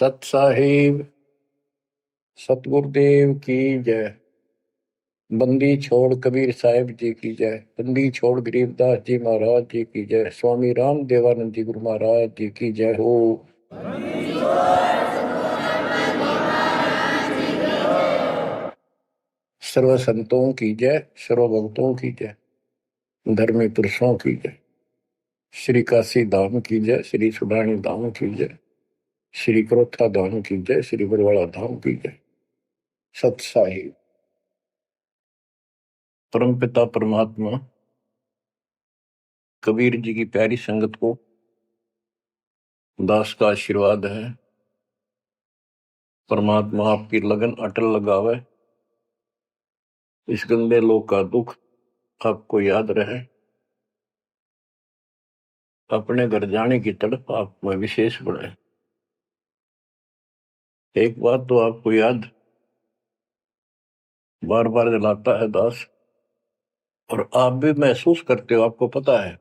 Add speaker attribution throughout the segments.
Speaker 1: सत साहिब सतगुरुदेव की जय। बंदी छोड़ कबीर साहिब जी की जय। बंदी छोड़ गरीबदास जी महाराज जी की जय। स्वामी राम देवानंद जी गुरु महाराज जी की जय हो। सर्व संतों की जय, सर्व भक्तों की जय, धर्मी पुरुषों की जय। श्री काशी धाम की जय, श्री सुडानी धाम की जय, श्री क्रोथा धाम की जय, श्री बरवाड़ा धाम की जय। सत साहिब परमपिता परमात्मा कबीर जी की प्यारी संगत को दास का आशीर्वाद है। परमात्मा आपकी लगन अटल लगावे, इस गंदे लोक का दुख आपको याद रहे, अपने घर जाने की तड़प आप में विशेष बढ़े। एक बात तो आपको याद बार बार दिलाता है दास, और आप भी महसूस करते हो, आपको पता है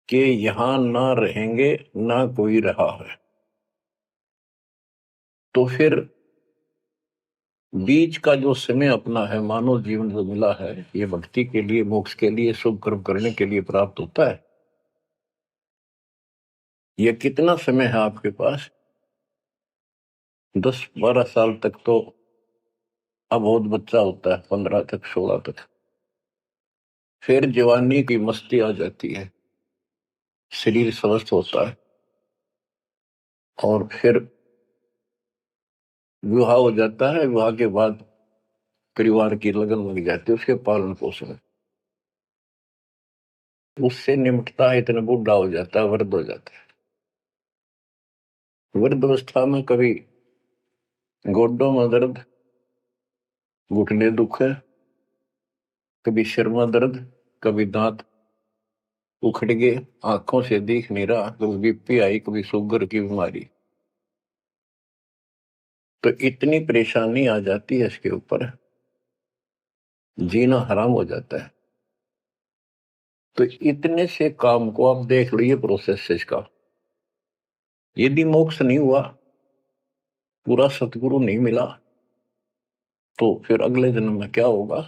Speaker 1: कि यहां ना रहेंगे ना कोई रहा है, तो फिर बीच का जो समय अपना है, मानव जीवन जो मिला है, ये भक्ति के लिए, मोक्ष के लिए, शुभ कर्म करने के लिए प्राप्त होता है। ये कितना समय है आपके पास? 10-12 साल तक तो अब बहुत बच्चा होता है, 15 तक, 16 तक, फिर जवानी की मस्ती आ जाती है, शरीर स्वस्थ होता है, और फिर विवाह हो जाता है। विवाह के बाद परिवार की लगन लग जाती है, उसके पालन पोषण, उससे निमटता है, इतना बूढ़ा हो जाता है, वृद्ध हो जाता है। वृद्ध अवस्था में कभी गोड्डों में दर्द, घुटने दुख है, कभी सिर में दर्द, कभी दांत उखड़ गए, आंखों से दिख नहीं रहा, कभी बीपी आई, कभी शुगर की बीमारी, तो इतनी परेशानी आ जाती है, इसके ऊपर जीना हराम हो जाता है। तो इतने से काम को आप देख लीजिए, प्रोसेस इसका, यदि मोक्ष नहीं हुआ, पूरा सतगुरु नहीं मिला, तो फिर अगले जन्म में क्या होगा?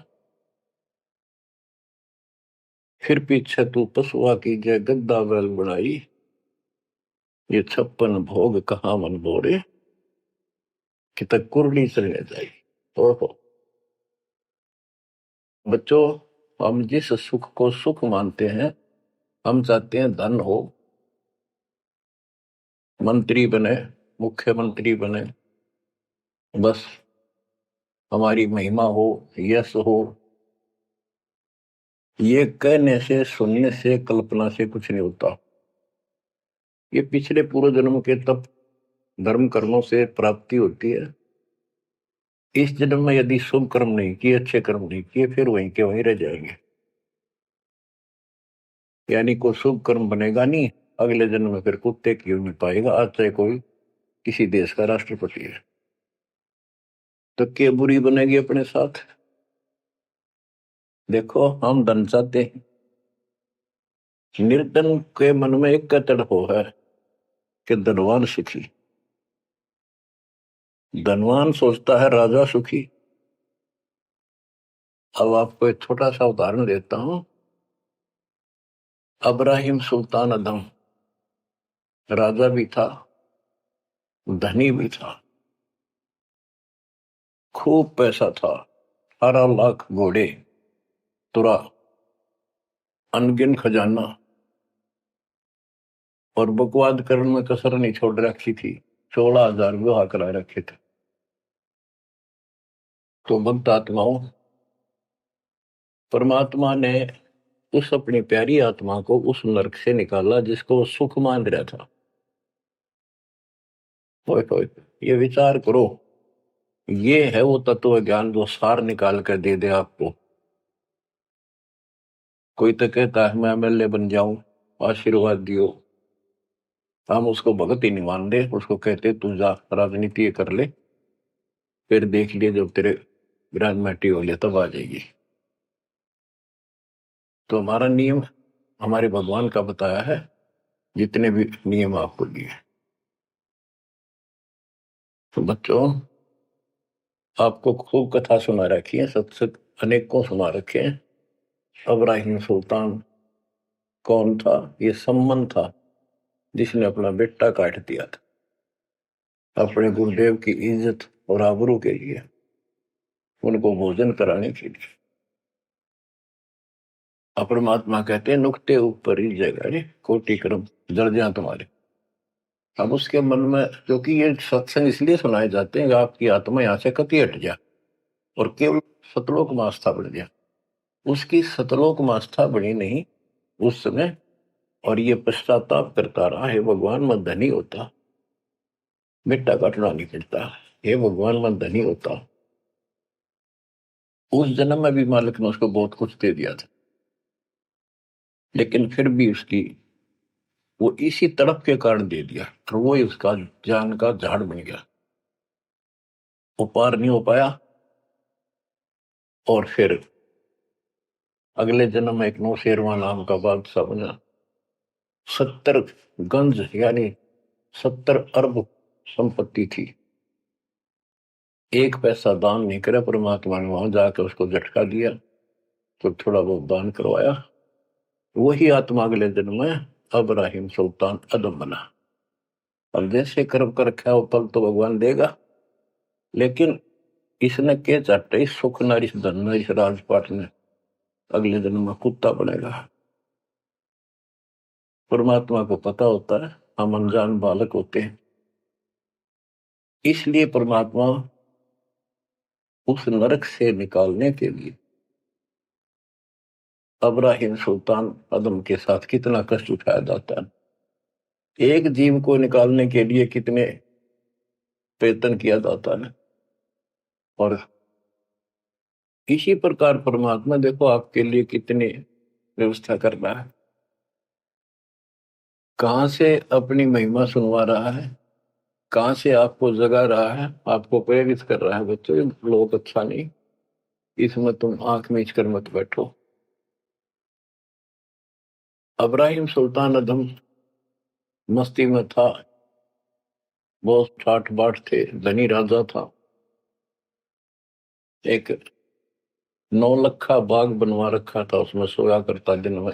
Speaker 1: फिर पीछे तू पशुआ की जय गद्दा बैल बनाई, ये 56 भोग कहाँ मन बोरे, कि तक कुरली चलने जाई। ओहो बच्चों, हम जिस सुख को सुख मानते हैं, हम चाहते हैं धन हो, मंत्री बने, मुख्यमंत्री बने, बस हमारी महिमा हो, यश हो। ये कहने से, सुनने से, कल्पना से कुछ नहीं होता। ये पिछले पूर्व जन्म के तप धर्म कर्मों से प्राप्ति होती है। इस जन्म में यदि शुभ कर्म नहीं किए, अच्छे कर्म नहीं किए, फिर वहीं के वहीं रह जाएंगे, यानी कोई शुभ कर्म बनेगा नहीं। अगले जन्म में फिर कुत्ते की नहीं पाएगा, आज चाहे कोई किसी देश का राष्ट्रपति है, तो क्या बुरी बनेगी अपने साथ? देखो, हम धन चाहते हैं, निर्धन के मन में एक तड़प है कि धनवान सुखी। धनवान सोचता है राजा सुखी। अब आपको एक छोटा सा उदाहरण देता हूं। अब्राहिम सुल्तान अदम राजा भी था, धनी भी था, खूब पैसा था, 18 लाख घोड़े, तुरा, अनगिन खजाना, और बकवाद करने में कसर नहीं छोड़ रखी थी। 16,000 विवाह करा रखे थे। तो भक्त आत्माओं, परमात्मा ने उस अपनी प्यारी आत्मा को उस नरक से निकाला जिसको वो सुख मान रहा था। होए होए, ये विचार करो, ये है वो तत्व ज्ञान जो सार निकाल कर दे दे आपको। कोई तो कहता है मैं एमएलए बन जाऊं, आशीर्वाद दियो, हम उसको भगत ही नहीं मान दे, उसको कहते तू जा राजनीति कर ले, फिर देख लिए जब तेरे ग्रेजुएटी हो ले तब आ जाएगी। तो हमारा नियम हमारे भगवान का बताया है, जितने भी नियम आपको दिए। तो बच्चों, आपको खूब कथा सुना रखी है, सत्संग अनेकों सुना रखे हैं। इब्राहिम सुल्तान कौन था? ये सम्मन था जिसने अपना बेटा काट दिया था अपने गुरुदेव की इज्जत और आबरू के लिए, उनको भोजन कराने के लिए। परमात्मा कहते हैं नुक्ते ऊपर ही जगह रे कोटि कर्म जड़ जा तुम्हारे। अब उसके मन में, क्योंकि ये सत्संग इसलिए सुनाए जाते हैं कि आपकी आत्मा यहां से कति हट जाए और केवल सतलोक में आस्था बढ़ जाए। उसकी सतलोक में आस्था बढ़ी नहीं उस समय, और ये पश्चाताप करता रहा, हे भगवान मैं धनी होता, बेटा काटना नहीं पड़ता, हे भगवान मैं धनी होता। उस जन्म में भी मालिक ने उसको बहुत कुछ दे दिया था, लेकिन फिर भी उसकी वो इसी तड़प के कारण दे दिया, और वो ही उसका ज्ञान का झाड़ बन गया, वो पार नहीं हो पाया। और फिर अगले जन्म में एक नौशेरवा नाम का बादशाह बना। 70 गंज यानी 70 अरब संपत्ति थी। एक पैसा दान नहीं करे, परमात्मा ने वहां जाकर उसको झटका दिया तो थोड़ा बहुत दान करवाया। वही आत्मा अगले जन्म में इब्राहिम सुल्तान अदम बना। अब जैसे कर्म कर रखा है वो फल तो भगवान देगा, लेकिन इसने के चाटे सुख नरिश धन नरिश राजपाट ने अगले जन्म में कुत्ता बनेगा। परमात्मा को पता होता है हम अनजान बालक होते हैं, इसलिए परमात्मा उस नरक से निकालने के लिए इब्राहिम सुल्तान अदम के साथ कितना कष्ट उठाया जाता है। एक जीव को निकालने के लिए कितने प्रयत्न किया जाता है। और इसी प्रकार परमात्मा देखो आपके लिए कितनी व्यवस्था कर रहा है, कहां से अपनी महिमा सुनवा रहा है, कहां से आपको जगा रहा है, आपको प्रेरित कर रहा है। बच्चों ये लोग अच्छा नहीं, इसमें तुम आंख मीच कर मत बैठो। इब्राहिम सुल्तान अदम मस्ती में था, बहुत ठाठ बाट थे, धनी राजा था। एक 9 लखा बाग बनवा रखा था, उसमें सोया करता दिन में,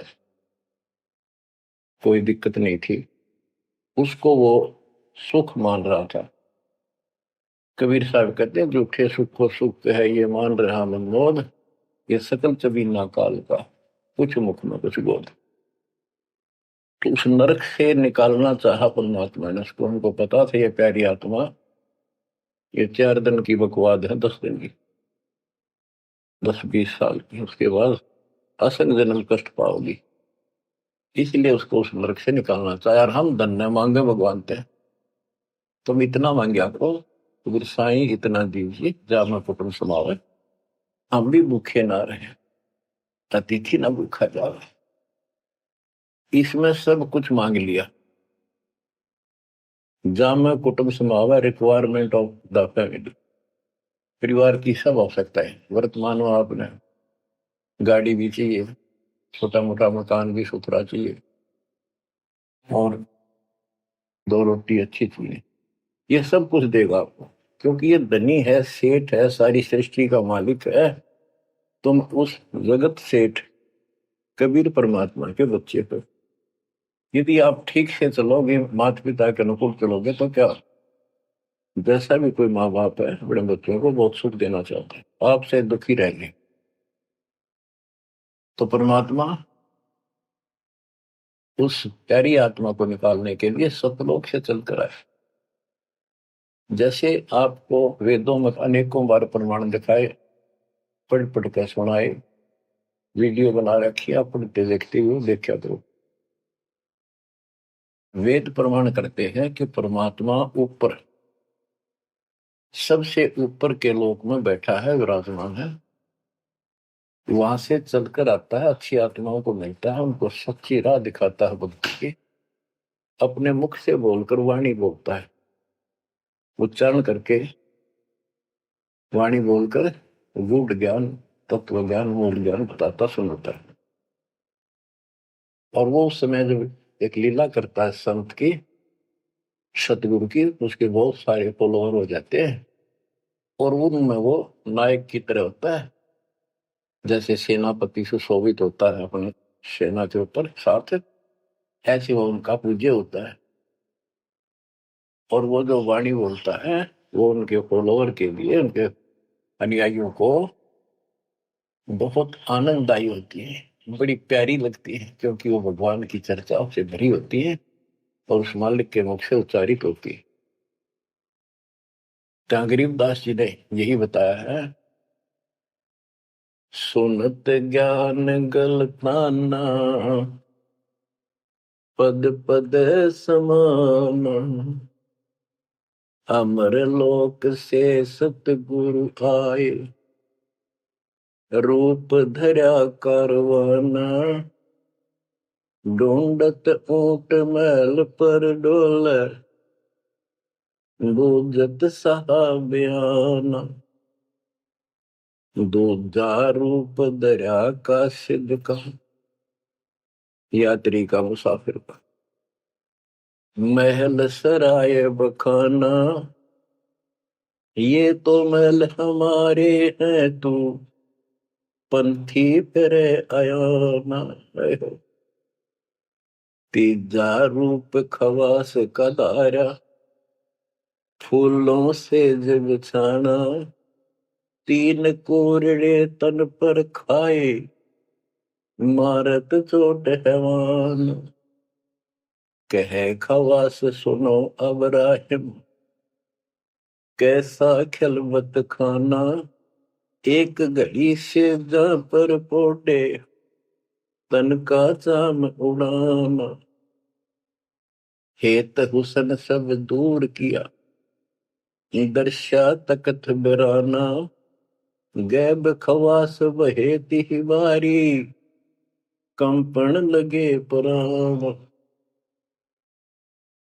Speaker 1: कोई दिक्कत नहीं थी उसको, वो सुख मान रहा था। कबीर साहब कहते हैं झूठे सुख को सुख है ये मान रहा मनमोद, ये सकल चबीना काल का कुछ मुख में कुछ बोध। तो उस नरक से निकालना चाहा परमात्मा ने उसको, हमको पता था ये प्यारी आत्मा ये 4 दिन की बकवाद है, 10 दिन की, 10-20 साल की, उसके बाद असंग जन्म कष्ट पाओगी, इसलिए उसको उस नरक से निकालना चाहे। और हम धन्य मांगे भगवान थे, तुम इतना मांगे आपको तो साईं इतना दीजिए जा मैं कुटुंब समावे, हम भी भूखे ना रहे, अतिथि ना भूखा जावे। इसमें सब कुछ मांग लिया, जा मैं कुटुंब समावे, रिक्वायरमेंट ऑफ द फैमिली, परिवार की सब आवश्यकता है। वर्तमान में आपने गाड़ी भी चाहिए, छोटा मोटा मकान भी सुथरा चाहिए, और 2 रोटी अच्छी चाहिए, ये सब कुछ देगा आपको, क्योंकि ये धनी है, सेठ है, सारी सृष्टि का मालिक है। तुम उस जगत सेठ कबीर परमात्मा के बच्चे हो। यदि आप ठीक से चलोगे, माता पिता के अनुकूल चलोगे, तो क्या, जैसा भी कोई माँ बाप है अपने बच्चों को बहुत सुख देना चाहते हैं, आपसे दुखी रहेंगे। तो परमात्मा उस प्यारी आत्मा को निकालने के लिए सतलोक से चलकर आए। जैसे आपको वेदों में अनेकों बार प्रमाण दिखाए, पढ़ पढ़ कर सुनाए, वीडियो बना रखी है, आप पढ़ते देखते हुए देखा करो। वेद प्रमाण करते हैं कि परमात्मा ऊपर, सबसे ऊपर के लोक में बैठा है, विराजमान है, वहां से चलकर आता है, अच्छी आत्माओं को मिलता है, उनको सच्ची राह दिखाता है भक्ति की, अपने मुख से बोलकर वाणी बोलता है, उच्चारण करके वाणी बोलकर गूढ़ ज्ञान, तत्व ज्ञान, मूल ज्ञान बताता सुनाता है। और वो उस समय जब एक लीला करता है संत की, सतगुरु की, उसके बहुत सारे फॉलोअर हो जाते हैं और उनमें वो नायक की तरह होता है, जैसे सेनापति सुशोभित होता है अपनी सेना के ऊपर साथ, ऐसे वो उनका पूज्य होता है। और वो जो वाणी बोलता है वो उनके फॉलोअर के लिए, उनके अनुयायियों को बहुत आनंददायी होती है, बड़ी प्यारी लगती है, क्योंकि वो भगवान की चर्चाओं से भरी होती है और उस मालिक के मुख से उच्चारित होती है। तो गरीबदास जी ने यही बताया है, सुनत ज्ञान गलताना, पद पद समान, अमर लोक से सतगुरु आए, रूप धरा करवाना, ढूंढत ऊंट मैल पर डोले, बूझत साहबियाना, दूजा रूप दरिया का सिद्ध का, यात्री का, मुसाफिर का, महल सराय बखाना, ये तो महल हमारे हैं, तू पंथी फिरे आयाना। तीजा रूप खवास का दारा, फूलों से जब छाना, तीन कोरड़े तन पर खाए, मारत चोट हैवान, कहे खवास सुनो अब राहिम, कैसा खिलवत खाना, एक घड़ी से जा पर पोटे, तन का चाम उड़ाना, हेत हुसन सब दूर किया, दर्शा तकत बिराना, गैब खवास बहेती ही बारी, कंपन लगे पुराण,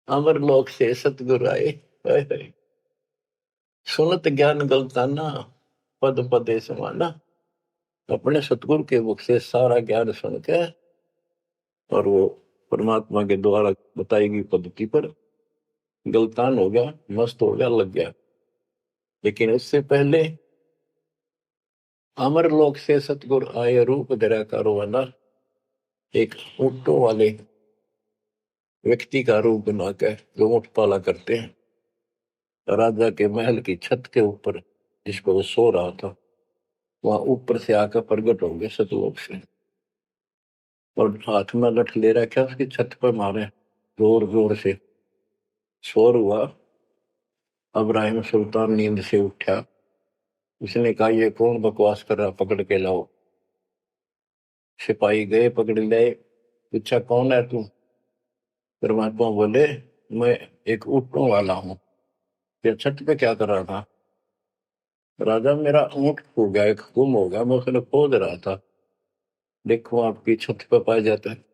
Speaker 1: अमर लोक से सतगुरु आए, सुनत ज्ञान गलताना, पद पदे समाना। अपने सतगुरु के मुख से सारा ज्ञान सुन के और वो परमात्मा के द्वारा बताई गई पद्धति पर गलतान हो गया, मस्त हो गया, लग गया। लेकिन उससे पहले अमर लोक से सतगुरु आए, रूप धरा कारोबाना, एक ऊंटों वाले व्यक्ति का रूप बनाकर जो ऊंट पाला करते हैं, राजा के महल की छत के ऊपर जिस पर वो सो रहा था, वहां ऊपर से आकर प्रकट होंगे सतलोक से, और हाथ में लठ ले रखा, उसकी छत पर मारे जोर जोर से, शोर हुआ। अब्राहिम सुल्तान नींद से उठा, उसने कहा ये कौन बकवास कर रहा, पकड़ के लाओ। सिपाही गए, पकड़ ले, पूछा कौन है तू। परमात्मा बोले मैं एक ऊँटों वाला हूँ। फिर छत पे क्या कर रहा था। राजा मेरा ऊँट खो गया, एक गुम हो गया, मैं उसने खोज रहा था, देखो आपकी छत पे पाया जाता है।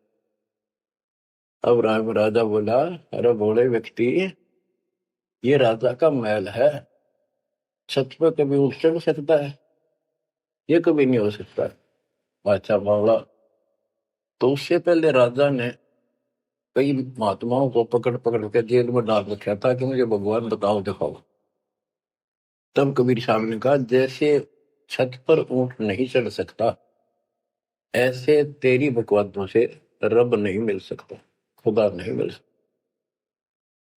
Speaker 1: अब राजा बोला अरे भोले व्यक्ति, ये राजा का महल है, छत पे कभी उठ चढ़ सकता है, ये कभी नहीं हो सकता। बादशाह बोला तो उससे पहले राजा ने कई महात्माओं को पकड़ पकड़ के जेल में डाल रखा था कि मुझे भगवान बताओ दिखाओ। तब कबीर साहब ने कहा जैसे छत पर ऊंट नहीं चढ़ सकता, ऐसे तेरी बकवादों से रब नहीं मिल सकता, खुदा नहीं मिल सकता।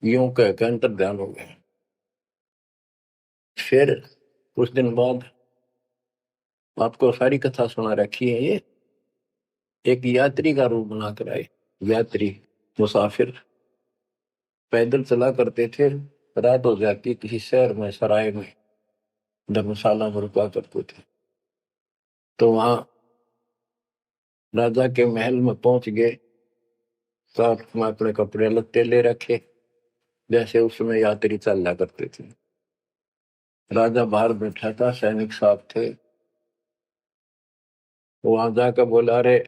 Speaker 1: यूं कहकर अंतर ध्यान हो गया। फिर कुछ दिन बाद आपको सारी कथा सुना रखी है, ये एक यात्री का रूप बनाकर आए। यात्री, मुसाफिर पैदल चला करते थे, रात हो जाती किसी शहर में, सराय में, धर्मशाला में रुका करते थे। तो वहां राजा के महल में पहुंच गए, साथ में अपने कपड़े लत्ते ले रखे, जैसे उस समय यात्री चलना करते थे। राजा बाहर बैठा था, सैनिक साहब थे, वहां जाकर बोला अरे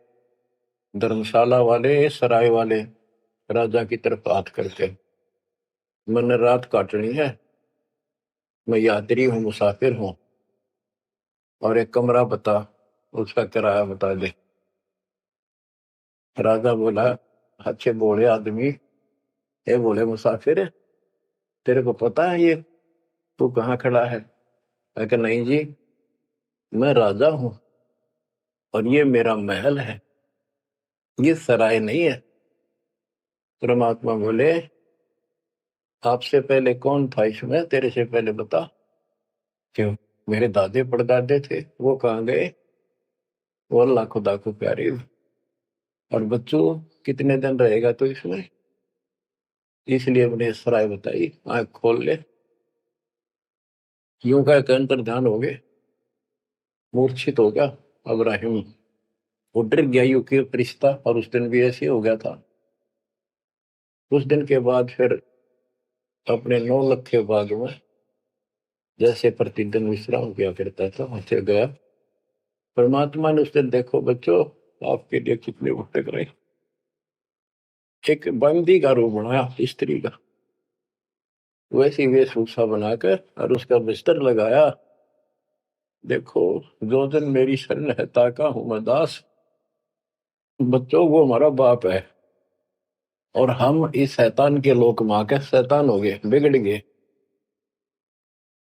Speaker 1: धर्मशाला वाले, सराय वाले, राजा की तरफ हाथ करके, मैंने रात काटनी है, मैं यात्री हूँ, मुसाफिर हूँ, और एक कमरा बता, उसका किराया बता दे। राजा बोला अच्छे बोले आदमी, ये बोले मुसाफिर तेरे को पता है ये तू कहाँ खड़ा है? मैं कहा नहीं जी, मैं राजा हूं और ये मेरा महल है, ये सराय नहीं है। परमात्मा बोले आपसे पहले कौन था इसमें, तेरे से पहले बता। क्यों? मेरे दादे परदादे थे, वो कहाँ गए? वो अल्लाह खुदा को प्यारे। और बच्चों कितने दिन रहेगा तो इसमें? इसलिए मैंने सराय बताई, आंख खोल ले। यूं कह के अंतर ध्यान हो गए, मूर्छित हो गया अब्राहिम। वो डर गया यू के फरिश्ता, और उस दिन भी ऐसे हो गया था। उस दिन के बाद फिर अपने 9 लखे बाग में जैसे प्रतिदिन विश्राम किया करता था वैसे गया। परमात्मा ने उस दिन, देखो बच्चों आपके लिए कितने भटक रहे, एक बंदी का रूप बनाया स्त्री का, वैसी वेशभूषा बनाकर और उसका बिस्तर लगाया। देखो जो दिन मेरी शरण है ताका हूं मैं दास। बच्चों वो हमारा बाप है और हम इस शैतान के लोक मां के शैतान हो गए, बिगड़ गए।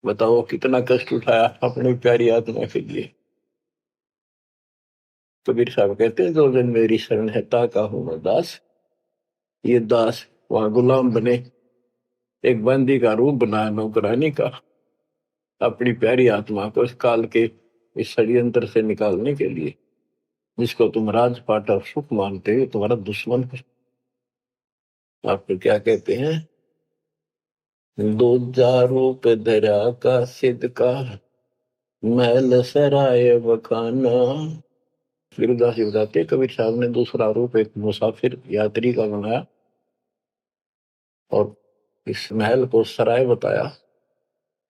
Speaker 1: बताओ कितना कष्ट उठाया अपनी प्यारी आत्मा के लिए। कबीर साहब कहते हैं जो दिन मेरी शरण है ताका हूं मैं दास। ये दास वहां गुलाम बने, एक बंदी का रूप बनाया नौकरानी का, अपनी प्यारी आत्मा को इस काल के इस षड्यंत्र से निकालने के लिए। जिसको तुम राजपाट और सुख मानते हो तुम्हारा दुश्मन है। आपको क्या कहते हैं? दूजा रूप धरा का सिद्ध का, महल सराय बखाना। गिरदास जी बताते कबीर साहब ने दूसरा रूप एक मुसाफिर यात्री का बनाया और इस महल को सराय बताया।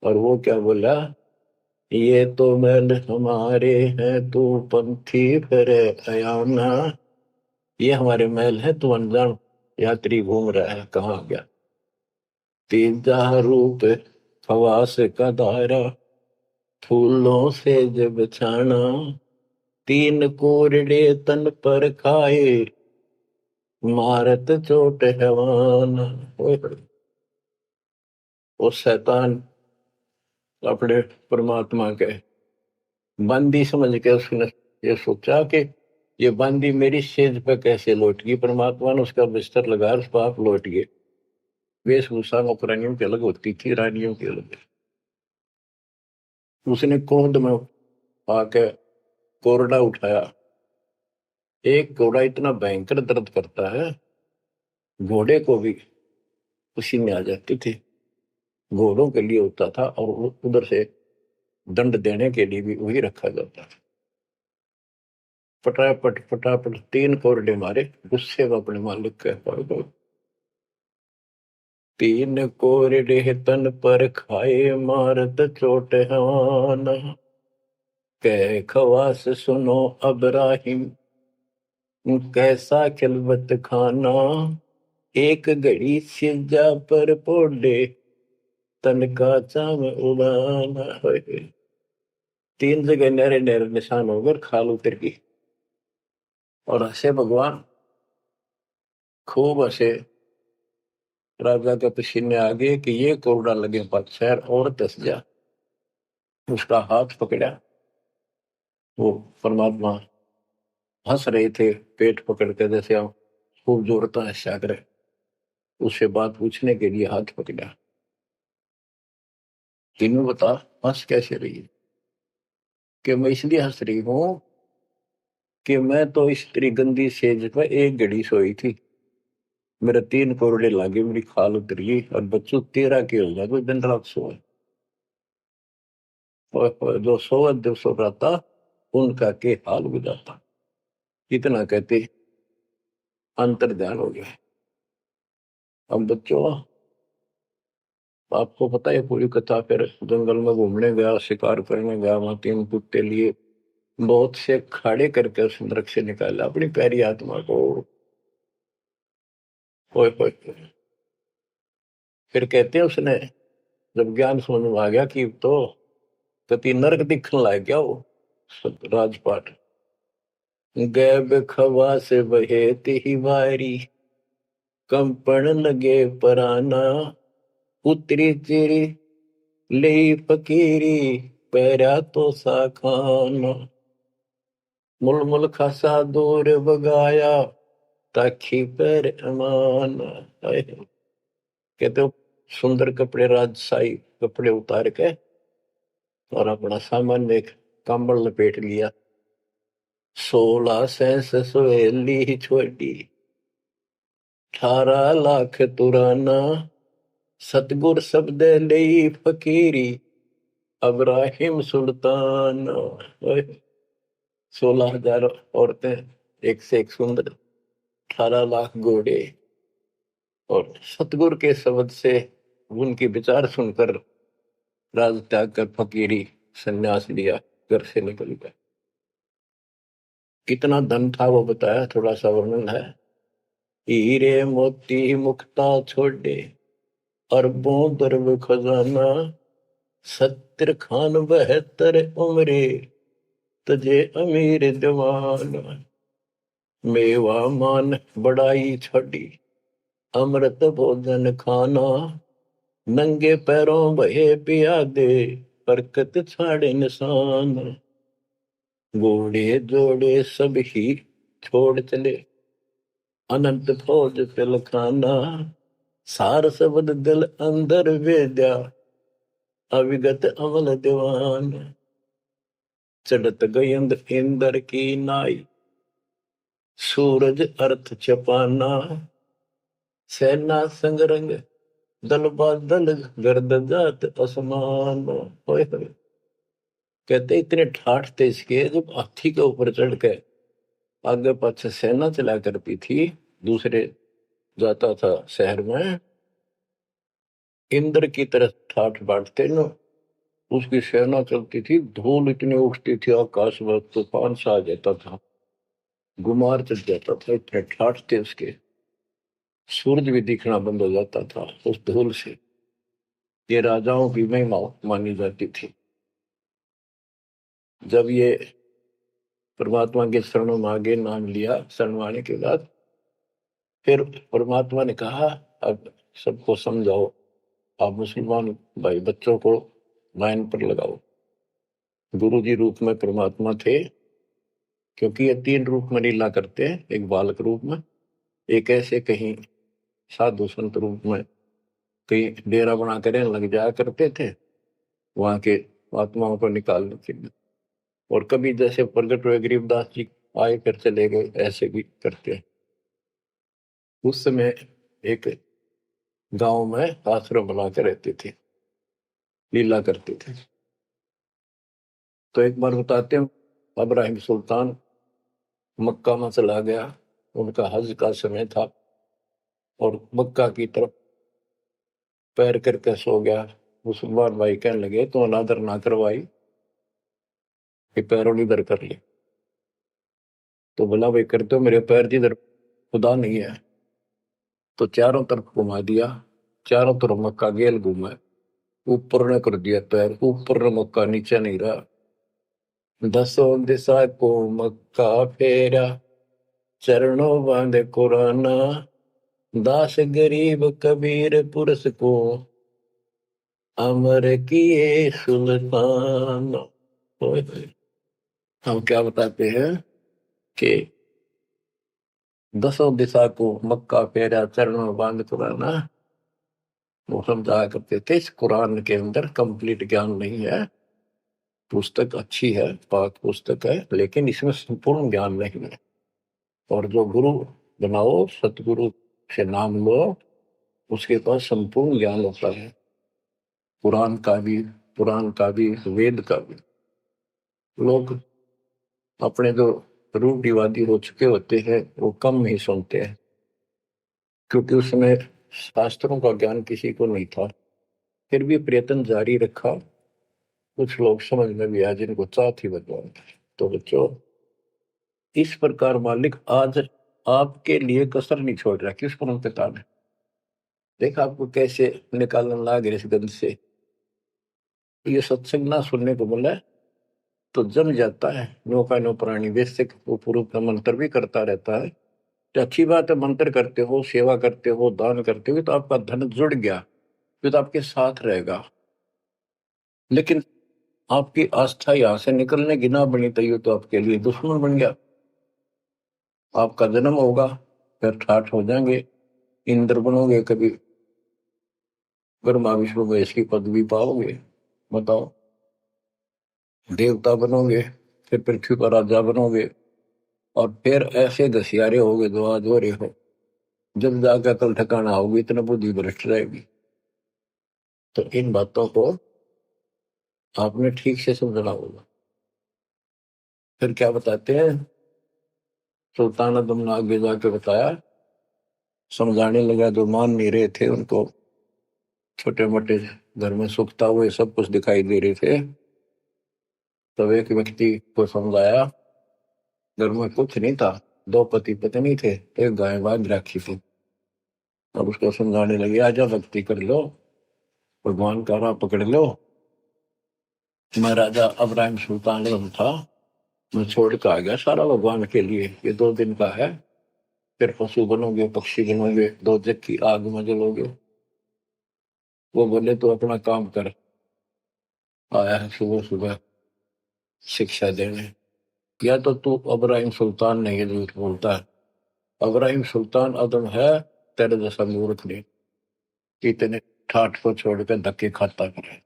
Speaker 1: और वो क्या बोला? ये तो महल हमारे हैं तू पंथी फिर अयाना। ये हमारे महल है, तू अनजान यात्री घूम रहा है, कहाँ गया? तीजा रूप खवास का दायरा, फूलों से जब छाना। तीन कोरडे तन पर खाए, मारत चोट हैवान। वो शैतान अपने परमात्मा के बंदी समझ के उसने ये सोचा कि ये बंदी मेरी सेज पे कैसे लौट गई। परमात्मा ने उसका बिस्तर लगा, उस पाप लौट गए। वेशभूषा नौकरानियों की अलग होती थी, रानियों की अलग। उसने क्रोध में आके कोरडा उठाया। एक घोड़ा इतना भयंकर दर्द करता है, घोड़े को भी पसीने आ जाते थे। घोड़ों के लिए होता था और उधर से दंड देने के लिए भी वही रखा जाता था। फटाफट फटाफट 3 कोरडे मारे, गुस्से में अपने मालिक के पास गए। 3 कोरडे तन पर खाए, मारत चोट हवान। कह खवास सुनो अब्राहिम, कैसा खिलवत खाना। एक घड़ी सिजा पर पोडे, तन का चाम उड़ाना। 3 जगह नहरे नहरे निशान होकर खाल उतर की। और हंसे भगवान, खूब हंसे। राजा के पसीने आ गए कि ये कोरडा लगे पक्षर और दस जा। उसका हाथ पकड़ा, वो परमात्मा हंस रहे थे पेट पकड़ के, जैसे हम खूब जोरता है सागर। उससे बात पूछने के लिए हाथ पकड़ा। तीनों बता हंस कैसे रही है? कि मैं इसलिए हंस रही हूं कि मैं तो इस तेरी गंदी सेज पे एक घड़ी सोई थी, मेरे 3 कोरडे लागे, मेरी खाल उतरी। और बच्चों तेरा के हो गया, कोई दिन रात सोए। और जो सोवत दिवसों रहता उनका के हाल गुजारता। इतना कहते अंतर ध्यान हो गया। अब बच्चों आपको पता है पूरी कथा। फिर जंगल में घूमने गया, शिकार करने गया, वहां 3 कुत्ते लिए, बहुत से खाड़े करके उस नरक से निकाला अपनी प्यारी आत्मा को। ओए ओए ओए। फिर कहते हैं उसने जब ज्ञान समझ में आ गया कि तो कति नरक दिखने लग गया वो राजपाट। गैब खवा से बहेती ही वारी, कंपन लगे पराना। उतरी तेरी ले फकीरी पैरा तो सा खाना मुल मुल खासा दूर बगाया ताखी पैर अमान। कहते हो सुंदर कपड़े राजशाही कपड़े उतार के और अपना सामान एक कंबल लपेट लिया। 16 सेंस सवेली छोड़ी 18 लाख तुराना सतगुर शब्द ले फकीरी अब्राहिम सुल्तान। 16,000 औरतें एक से एक सुंदर 18 लाख घोड़े और सतगुर के शब्द से उनके विचार सुनकर राज त्याग कर फकीरी संन्यास लिया घर से निकल गया। कितना धन था वो बताया थोड़ा सा वर्णन है। हीरे मोती मुक्ता छोड़े अरबों दरब खजाना 70 खान 72 उम्रे तजे अमीर जवान मेवा मान बड़ाई छड़ी अमृत भोजन खाना नंगे पैरों बहे पिया दे बरकत छाड़े निशान घोड़े जोड़े सब ही छोड़ चले अनंत फौज पिल खाना सार शब्द दिल अंदर वेद्या अविगत अमल दीवान चढ़त गयंद इंदर की नाई सूरज अर्थ चपाना सेना संगरंग दल बादल गर्द जात असमान। कहते इतने ठाठ थे इसके जब हाथी के ऊपर चढ़ के आगे पाछे सेना चला करती थी दूसरे जाता था शहर में इंद्र की तरह ठाठ बांटते न उसकी सेना चलती थी धूल इतनी उठती थी आकाश में तूफान सा आ जाता था गुमार चढ़ जाता था इतने ठाठ थे उसके सूरज भी दिखना बंद हो जाता था उस धूल से। ये राजाओं की महिमा मानी जाती थी। जब ये परमात्मा के शरण में आगे नाम लिया शरण आने के बाद फिर परमात्मा ने कहा अब सबको समझाओ आप मुसलमान भाई बच्चों को लाइन पर लगाओ। गुरु जी रूप में परमात्मा थे क्योंकि ये 3 रूप में लीला करते हैं एक बालक रूप में एक ऐसे कहीं साधु संत रूप में कहीं डेरा बना कर लग जाया करते थे वहां के आत्माओं को निकालने के लिए और कभी जैसे प्रगट हुए गरीबदास जी आए कर चले गए ऐसे भी करते हैं। उस समय एक गांव में आश्रम बना कर रहते थे लीला करते थे। तो एक बार बताते हैं अब्राहिम सुल्तान मक्का में चला गया उनका हज का समय था और मक्का की तरफ पैर करके सो गया। मुसलमान भाई कहने लगे तो अनादर ना करवाई कि पैरों इधर कर ले तो बोला भाई करते हो मेरे पैर जिधर खुदा नहीं है तो चारों तरफ घुमा दिया चारों तरफ मक्का गेल घूमा ऊपर ने कर दिया पैर ऊपर ने मक्का नीचे नहीं रहा 10 दिशा को मक्का फेरा चरणों बांधे कुराना दास गरीब कबीर पुरुष को अमर किए सुल्तान। हम क्या बताते हैं कि 10 दिशा को मक्का फेरा चरणों बांध कुराना वो समझाया करते थे। इस कुरान के अंदर कंप्लीट ज्ञान नहीं है पुस्तक अच्छी है पाक पुस्तक है लेकिन इसमें संपूर्ण ज्ञान नहीं है और जो गुरु बनाओ सतगुरु से नाम लो उसके पास संपूर्ण ज्ञान होता है पुराण का भी वेद का भी। लोग अपने जो रूढ़िवादी हो चुके होते हैं वो कम ही सुनते हैं क्योंकि उसमें शास्त्रों का ज्ञान किसी को नहीं था फिर भी प्रयत्न जारी रखा कुछ लोग समझ में भी आया जिनको चाह थी भगवान। तो बच्चों इस प्रकार मालिक आज आपके लिए कसर नहीं छोड़ रहा किस परम पिता ने देखा आपको कैसे निकालने लगा इस गंध से। ये सत्संग ना सुनने को मिला तो जम जाता है नौका नो प्राणी वैसे वो पूर्व का मंत्र भी करता रहता है तो अच्छी बात है मंत्र करते हो सेवा करते हो दान करते हो तो आपका धन जुड़ गया ये तो आपके साथ रहेगा, लेकिन आपकी आस्था यहां से निकलने की ना बनी तो ये तो आपके लिए दुश्मन बन गया। आपका जन्म होगा, फिर ठाठ हो जाएंगे, इंद्र बनोगे, कभी ब्रह्मा विष्णु महेश की पदवी पाओगे, बताओ, देवता बनोगे, फिर पृथ्वी पर राजा बनोगे, और फिर ऐसे घसियारे होगे जो आज हो रहे हो, जब जाकर कल ठिकाना होगी, इतना बुद्धि भ्रष्ट रहेगी। तो इन बातों को आपने ठीक से समझना होगा। फिर क्या बताते हैं, सुल्तान आदम ने आगे जाके बताया, समझाने लगा, जो मान नहीं रहे थे उनको, छोटे मोटे घर में सुखता हुए सब कुछ दिखाई दे रहे थे, तब एक व्यक्ति को समझाया, घर में कुछ नहीं था, दो पति पत्नी थे, एक गाय बांध रखी थी। अब उसको समझाने लगे, आजा भक्ति कर लो, भगवान का राह पकड़ लो। मैं राजा अब्राहिम सुल्तान आजम था, मैं छोड़ के आ गया सारा भगवान के लिए, ये 2 दिन का है, फिर पशु बनोगे, पक्षी बनोगे, दो जग की आग में जलोगे। वो बोले तो अपना काम कर, आया है सुबह सुबह शिक्षा देने। या तो तू अब्राहिम सुल्तान नहीं है, झूठ बोलता है। अब्राहिम सुल्तान आदम है, तेरे जैसा मूर्ख नहीं, कि तेने ठाठ को छोड़कर धक्के खाता करे।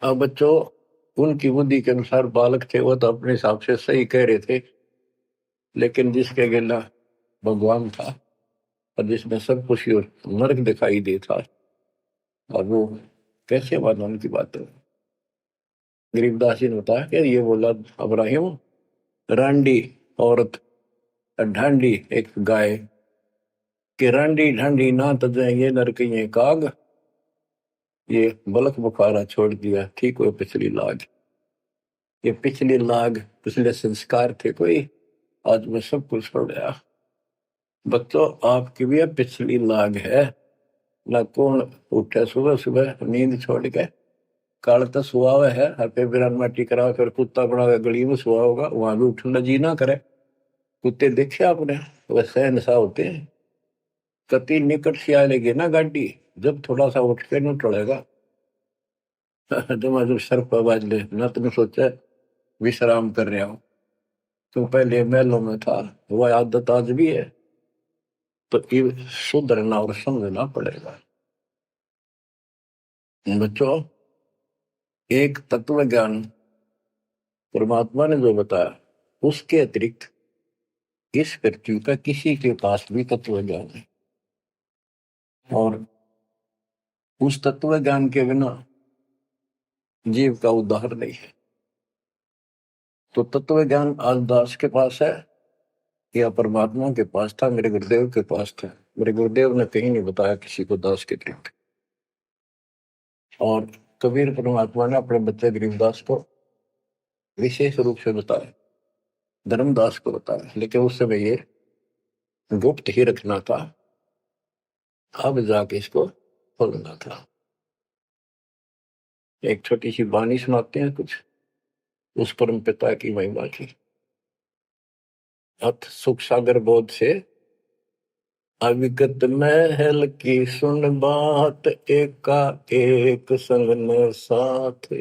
Speaker 1: अब बच्चों, उनकी बुद्धि के अनुसार बालक थे, वो तो अपने हिसाब से सही कह रहे थे, लेकिन जिसके गिला भगवान था और जिसमें सब कुछ नरक दिखाई देता, और वो कैसे माना उनकी बात है। गरीबदास जी ने बताया कि ये बोला अब्राहिम, रांडी औरत, ढांडी एक गाय, कि रांडी ढांडी ना तजे ये नरक ये काग, ये बलक बुखारा छोड़ दिया, ठीक हुए पिछली लाग। ये पिछली लाग, पिछले संस्कार थे कोई, आज मैं सब कुछ छोड़ गया। बच्चों, आपकी भी अब पिछली लाग है ना। कौन उठे सुबह सुबह नींद छोड़ के, काल तो सुहा हुआ है, हर पे बिरान माटी करा, फिर कुत्ता बना के गली में सुहा होगा, वहां भी उठना जी ना करे। कुत्ते देखे आपने, वैसे नशा होते हैं, कति निकट से आ लेगी ना गाड़ी, जब थोड़ा सा उठ के न टलेगा, जब सर पर बाज ले ना, तुमने सोचा विश्राम कर रहे हो, तुम पहले महलों में था, वह आदत आज भी है, तो ये सुधरना और समझना पड़ेगा। बच्चों, एक तत्व ज्ञान परमात्मा ने जो बताया, उसके अतिरिक्त इस पृथ्वी का किसी के पास भी तत्व ज्ञान है, और उस तत्व ज्ञान के बिना जीव का उद्धार नहीं है। तो तत्व ज्ञान आज दास के पास है या परमात्मा के पास था, मेरे गुरुदेव के पास था। मेरे गुरुदेव ने कहीं नहीं बताया किसी को दास के अतिरिक्त। और कबीर परमात्मा ने अपने बच्चे गरीबदास को विशेष रूप से बताया, धर्मदास को बताया, लेकिन उस समय ये गुप्त ही रखना था, अब जाके इसको खोलना था। एक छोटी सी वाणी सुनाते हैं कुछ उस परम पिता की महिमा की। अथ सुख सागर बोध से, अविगत महल की सुन बात, एका एक संग न साथ,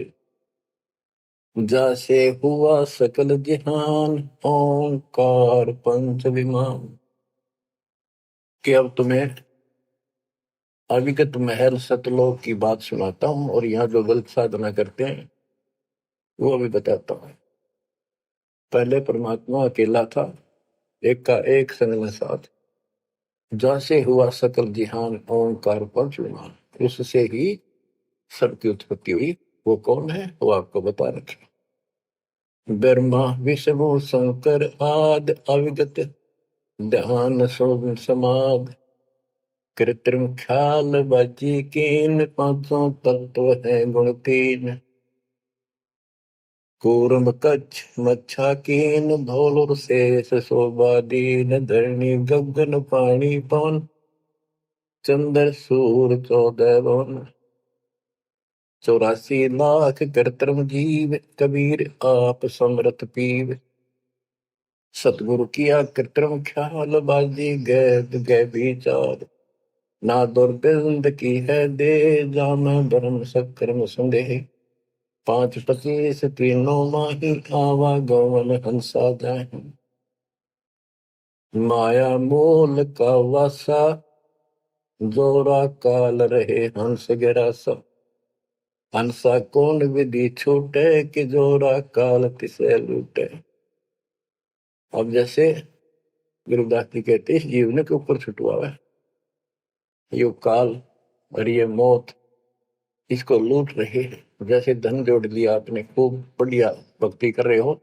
Speaker 1: जैसे हुआ सकल जहान, ओंकार पंच विमान। कि अब तुम्हें अविगत महल सतलोक की बात सुनाता हूं, और यहाँ जो गलत साधना करते हैं वो अभी बताता हूं। पहले परमात्मा अकेला था, एक का एक संग में साथ, जैसे हुआ सकल जिहान, ओंकार पंच विमान, उससे ही सबकी उत्पत्ति हुई। वो कौन है, वो आपको बता रखे। ब्रह्मा विष्णु शंकर आदि, अविगत ध्यान सोम समाध, कृत्रिम ख्याल बाजी कीन, पांचों तत्व है गुण तीन, कूर्म कच्छ मच्छा कीन, धौल और शेष शोभा दीन, धरणी गगन पानी पवन, चंद्र सूर 14 भवन, 84 लाख कृत्रिम जीव, कबीर आप समरथ पीव, सतगुरु किया कृत्रिम ख्याल बाजी गैद गै विचार, ना दुर्बिंद की है दे, जाम ब्रह्म सक्रम संदेह। 5:25 तीनों माही, आवा गवन हंसा जाए। माया मूल का वासा, जोरा काल रहे हंस गिरासा। हंसा कौन विधि छूटे, कि जोरा काल तिसे लूटे। अब जैसे गुरुदास जी कहते हैं, इस जीवन के ऊपर छुटवा है ये काल और ये मौत, इसको लूट रहे हैं। जैसे धन जोड़ लिया आपने, खूब बढ़िया भक्ति कर रहे हो,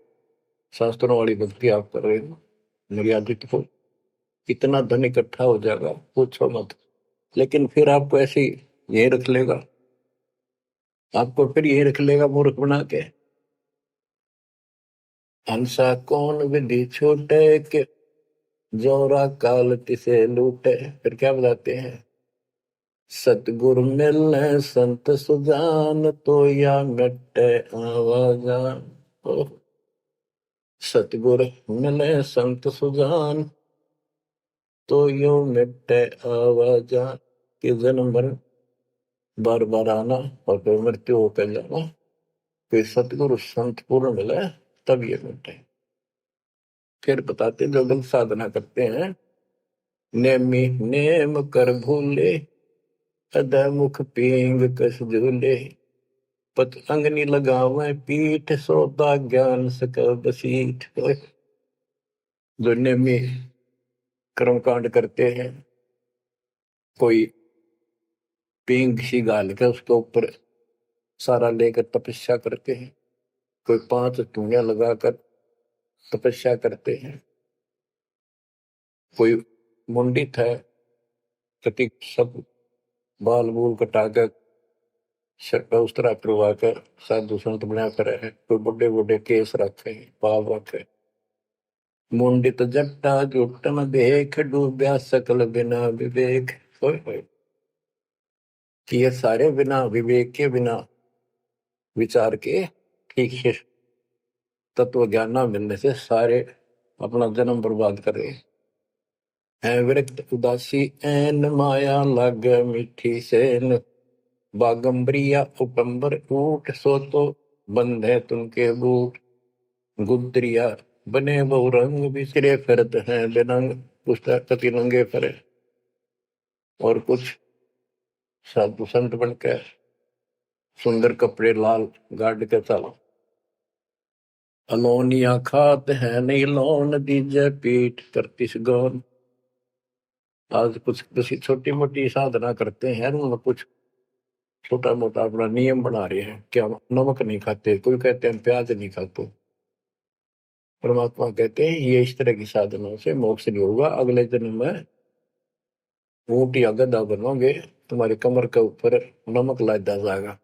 Speaker 1: शास्त्रों वाली भक्ति आप कर रहे हो, मर्यादित हो, कितना धन इकट्ठा हो जाएगा पूछो मत। लेकिन फिर आपको ऐसे यही रख लेगा, आपको फिर यही रख लेगा मूर्ख बना के। हंसा कौन विधि छूटे, के जोरा काल तिसे लूटे। फिर क्या बताते हैं, सतगुरु मिलने संत सुजान, तो या मिटे आवाजान। सतगुरु मिले संत सुजान, तो यो मिटे आवाजान। कि जन्म मरण बार बार आना और फिर मृत्यु होकर जाना, फिर सतगुरु संत पूर्ण मिले तब ये मिटे। फिर बताते जो लोग साधना करते हैं, नेमी नेम कर भूले, अदा मुख पींग कस झूले। पत अंगनी लगावे पीठ, सोता ज्ञान सक बसीठ। जो नेमी कर्मकांड करते हैं, कोई पींग सी गाल के उसके ऊपर सारा लेकर तपस्या करते हैं, कोई 5 धूनिया लगाकर तपस्या करते हैं, कोई मुंडित है, कति सब बाल बूल कटा कर सर पर उस तरह करवा कर साधु संत बना कर है, कोई बड़े बड़े केस रखे, पाव रखे। मुंडित जट्टा जुटन देख, डूब्या सकल बिना विवेक। कि ये सारे बिना विवेक के, बिना विचार के, ठीक से तत्व ज्ञान न मिलने से सारे अपना जन्म बर्बाद कर रहे हैं। विरक्त उदासी एन, माया लग मीठी सेन। बागंबरिया उपंबर ऊट, सो तो बंधे तुमके बूट। गुदरिया बने बहु रंग, बिसरे फिरत हैं बेनंग। पुस्तक कति नंगे फिरे, और कुछ साधु संत बनकर सुंदर कपड़े लाल गाड़ के चलो। अलोनिया खात है नहीं लोन, दीजे पीठ करती गौन। आज कुछ किसी छोटी मोटी साधना करते हैं, उनमें कुछ छोटा मोटा अपना नियम बना रहे हैं, क्या नमक नहीं खाते, कोई कहते हैं प्याज नहीं खाते। परमात्मा कहते हैं ये इस तरह की साधनों से मोक्ष नहीं होगा, अगले जन्म में ऊंट या गधा बनोगे, तुम्हारी कमर के ऊपर नमक लादा जाएगा।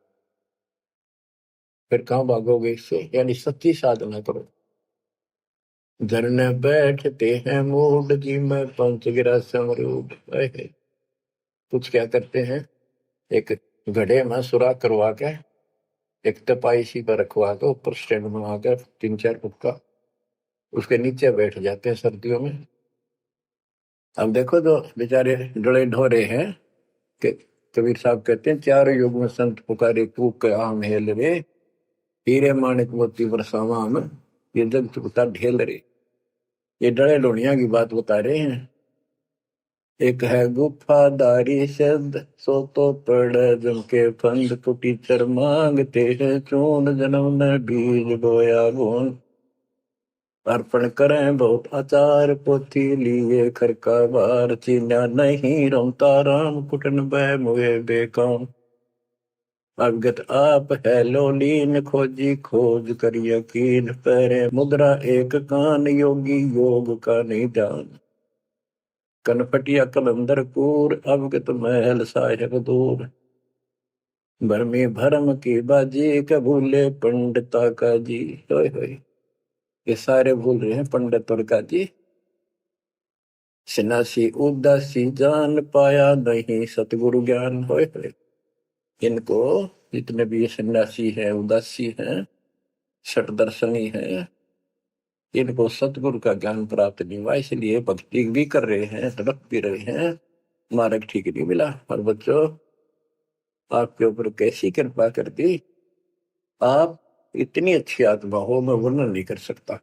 Speaker 1: फिर कहां भागोगे इससे, यानी सच्ची साधना करो। झरने बैठते हैं मूड, जी में पंच गिरा समरूड। कुछ क्या करते हैं, एक घड़े में सुराख करवा के, एक तपाई सी पर रखवा के, ऊपर स्टैंड बना कर 3-4 फुट का, उसके नीचे बैठ जाते हैं सर्दियों में। अब देखो जो बेचारे डले ढोरे हैं, कि कबीर साहब कहते हैं, 4 युग में संत पुकारे कूक के आम हेल रे। हीरे माणिक मोती बरसावा हम, ये जग चुकता ढेल रे। ये डले ढोनिया की बात बता रहे हैं। एक है गुफादारी शब्द, सो तो पड़ जम के फंद। कुटी चर मांगते हैं चून, जन्म ने बीज बोया गुण। अर्पण करें बहुत आचार, पोथी लिए खर का बार। चीन्या नहीं रमता राम, कुटन बह मुए बेकाम। अवगत आप है लोलीन, खोजी खोज कर यकीन। पहरे मुद्रा एक कान, योगी योग का नहीं ध्यान। कनपटिया कलंदर कूर, अवगत महल साहेब दूर। भरमी भरम की बाजी, कबूले पंडिता का जी। होय होय, ये सारे भूल रहे हैं पंडित और का जी। सन्यासी उदासी जान, पाया नहीं सतगुरु ज्ञान। होय होय, इनको जितने भी सन्यासी हैं, उदासी हैं, षटदर्शनी हैं, इनको सतगुरु का ज्ञान प्राप्त नहीं हुआ, इसलिए भक्ति भी कर रहे हैं, तड़प भी रहे हैं, मार्ग ठीक नहीं मिला। और बच्चों, आपके ऊपर कैसी कृपा कर दी। आप इतनी अच्छी आत्मा हो, मैं वर्णन नहीं कर सकता।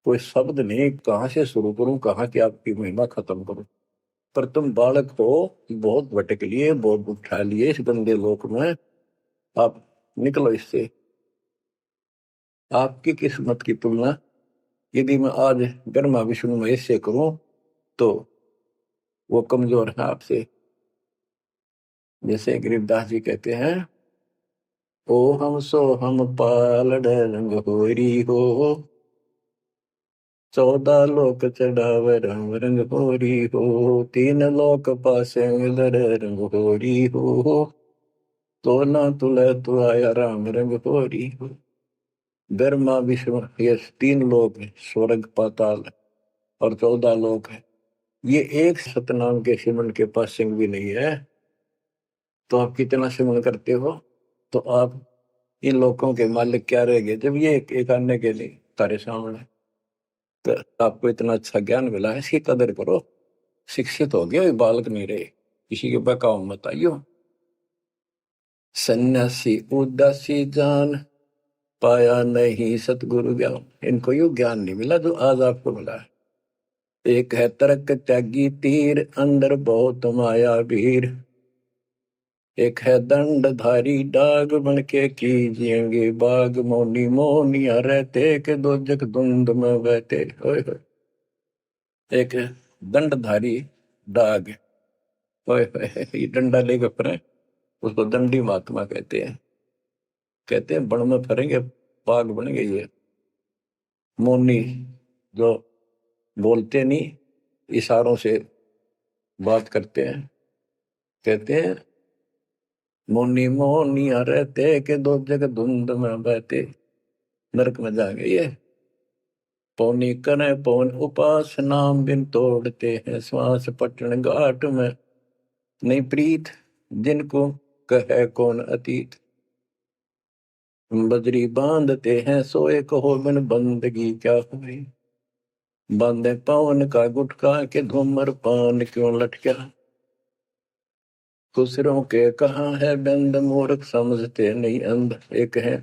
Speaker 1: कोई शब्द नहीं, कहाँ से शुरू करूं, कहाँ की आपकी महिमा खत्म करूं। पर तुम बालक हो, बहुत भटक लिए, बहुत उठा लिए इस गंदे लोक में। आप निकलो इससे। आपकी किस्मत की तुलना यदि मैं आज ब्रह्मा विष्णु महेश से करूं तो वो कमजोर है आपसे। जैसे गरीबदास जी कहते हैं, ओ हम सो हम पालड़ रंग होरी हो, 14 लोक चढ़ावे रंग रंग होरी हो, 3 लोक पासे दर रंग होरी हो, तो ना तुले तु आया राम रंग होरी हो। ब्रह्मा विष्णु ये 3 लोक है, स्वर्ग पाताल और 14 लोक है। ये एक सतनाम के सिमरन के पास सिंह भी नहीं है। तो आप कितना सिमरन करते हो, तो आप इन लोगों के मालिक क्या रह गए जब ये एक आने के लिए तारे सामने। तो आपको इतना अच्छा ज्ञान मिला है, इसकी कदर करो। शिक्षित हो गए, बालक नहीं रहे, किसी के बहकाव मत आइयो। सन्यासी उदासी जान, पाया नहीं सतगुरु ज्ञान। इनको यो ज्ञान नहीं मिला जो आज आपको मिला है। एक है तर्क त्यागी तीर, अंदर बहुत माया वीर। एक है दंडधारी डाग, बन के कीजिएंगे बाग। मौनी मोनिया रहते के दो जग धुंध में बहते। ओए होए। एक है दंडधारी डाग, ओए होए, ये डंडा लेकर फिरे, उसको दंडी महात्मा कहते हैं। कहते हैं बन में फिरेंगे, बाग बनेंगे ये। मौनी, जो बोलते नहीं, इशारों से बात करते हैं। कहते हैं मोनी मोनिया रहते के दो जग धुंध में बहते। नरक में जाएंगे ये। पौनी करे पौन उपास, नाम बिन तोड़ते हैं श्वास। पटन घाट में नहीं प्रीत, जिनको कहे कौन अतीत। बजरी बांधते हैं सोए, कहो बिन बंदगी क्या हुई। बांधे पवन का गुटका के धूमर पान क्यों लटका। खुसरों के कहाँ है बंद, मूर्ख समझते नहीं अंध। एक है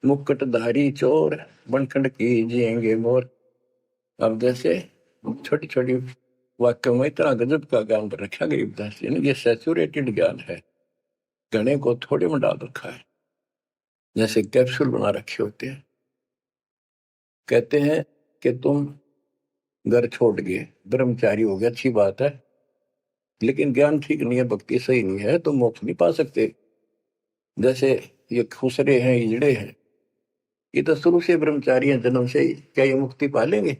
Speaker 1: मुकुटधारी चोर, बनखंड कीजिएंगे मोर। अब जैसे छोटी छोटी वाक्य में इतना गजब का ज्ञान पर रखा गरीबदास जी ने। ये सैचुरेटेड ज्ञान है, गणे को थोड़े में डाल रखा है, जैसे कैप्सूल बना रखे होते हैं। कहते हैं कि तुम घर छोड़ गए, ब्रह्मचारी हो गया, अच्छी बात है, लेकिन ज्ञान ठीक नहीं है, भक्ति सही नहीं है, तो मोक्ष नहीं पा सकते। जैसे ये खुसरे हैं, इजड़े हैं, ये तो शुरू से ब्रह्मचारी हैं, जन्म से ही, क्या ये मुक्ति पा लेंगे।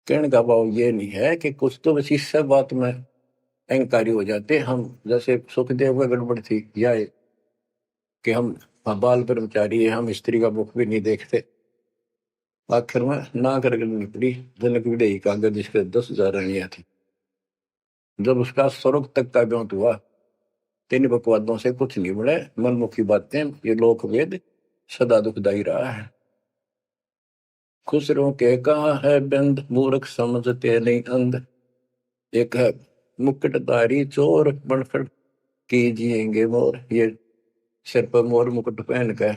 Speaker 1: कहने का भाव ये नहीं है कि कुछ तो बस इस सब बात में अहंकारी हो जाते हम। जैसे सुखदेव का गड़बड़ थी या कि हम बाल ब्रह्मचारी है, हम स्त्री का मुख भी नहीं देखते। आखिर में ना करनी पड़ी। जनक विदेही का अगर जिसके 10,000 रानियां थी, जब उसका स्वर्ग तक का ब्योंत हुआ, 3 बकवादों से कुछ नहीं मिले, मनमुखी बातें, ये लोक वेद सदा दुखदाई रहा है। खुसरों के कहा है बंद, मूर्ख समझते नहीं अंध। एक है मुकुटधारी चोर, बनखड़ कीजिएंगे मोर। ये सिर पर मोर मुकुट पहन कर